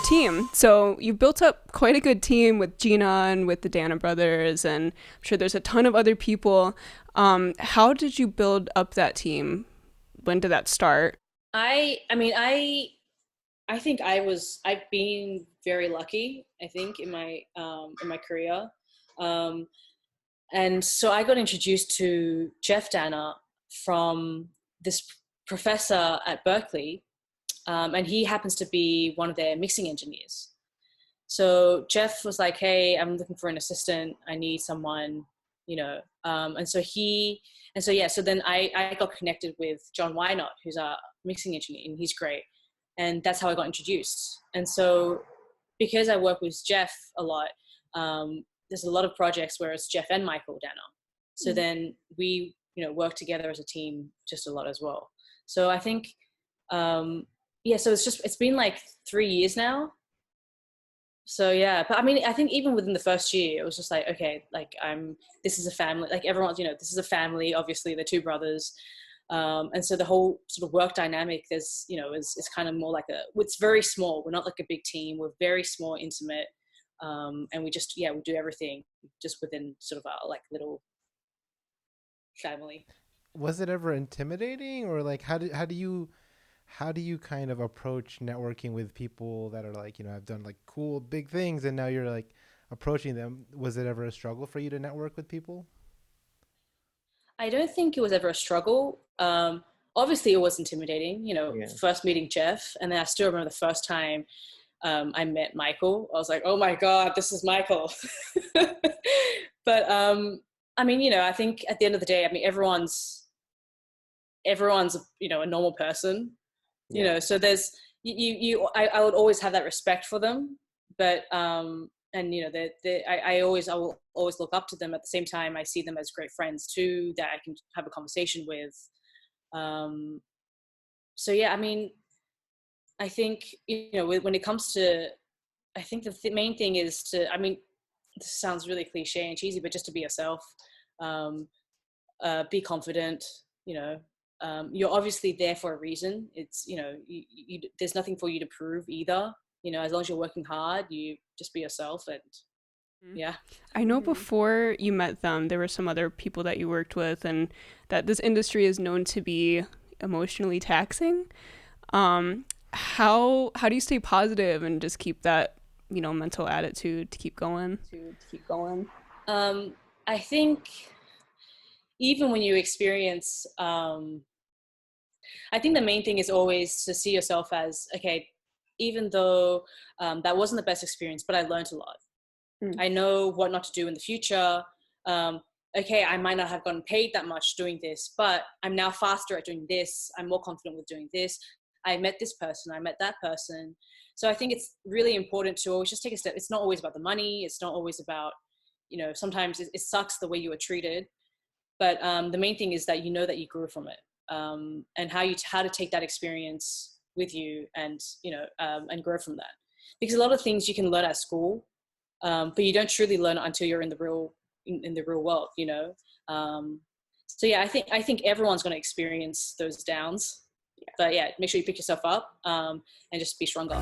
team. So you've built up quite a good team with Gina and with the Danna Brothers, and I'm sure there's a ton of other people. How did you build up that team? When did that start? I think I've been very lucky, I think, in my career. Um, and so I got introduced to Jeff Danna from this professor at Berkeley, and he happens to be one of their mixing engineers. So Jeff was like, "Hey, I'm looking for an assistant. I need someone, you know." So then I got connected with John Wynot, who's our mixing engineer, and he's great. And that's how I got introduced. And so because I work with Jeff a lot, there's a lot of projects where it's Jeff and Michael Danna. So then we, work together as a team just a lot as well. So I think, so it's been like 3 years now. So yeah, but I mean, I think even within the first year, it was just like, okay, like this is a family, like everyone's, this is a family, obviously the two brothers. And so the whole sort of work dynamic is kind of more like it's very small. We're not like a big team. We're very small, intimate. And we do everything just within sort of our like little family. Was it ever intimidating, or like how do you kind of approach networking with people that are like, have done like cool big things, and now you're like approaching them? Was it ever a struggle for you to network with people? I don't think it was ever a struggle. Obviously it was intimidating, Yeah. first meeting Jeff. And then I still remember the first time I met Michael. I was like, oh my God, this is Michael. But I think at the end of the day, I mean, everyone's a normal person, Yeah. so there's I would always have that respect for them. But and I will always look up to them. At the same time, I see them as great friends too, that I can have a conversation with. So yeah, I mean, I think when it comes to, I think the main thing is to, I mean, this sounds really cliche and cheesy, but just to be yourself. um, be confident. You're obviously there for a reason. It's there's nothing for you to prove either. As long as you're working hard, you just be yourself. And Mhm. yeah. I know before you met them, there were some other people that you worked with, and that this industry is known to be emotionally taxing. Um, how do you stay positive and just keep that mental attitude to keep going? um, I think even when you experience, I think the main thing is always to see yourself as, okay, even though that wasn't the best experience, but I learned a lot. I know what not to do in the future. Um, okay, I might not have gotten paid that much doing this, but I'm now faster at doing this. I'm more confident with doing this. I met this person, I met that person. So I think it's really important to always just take a step. It's not always about the money. It's not always about, sometimes it sucks the way you were treated. But the main thing is that that you grew from it, and how to take that experience with you, and and grow from that. Because a lot of things you can learn at school, but you don't truly learn it until you're in the real world. So yeah, I think everyone's going to experience those downs. But yeah, make sure you pick yourself up, and just be stronger.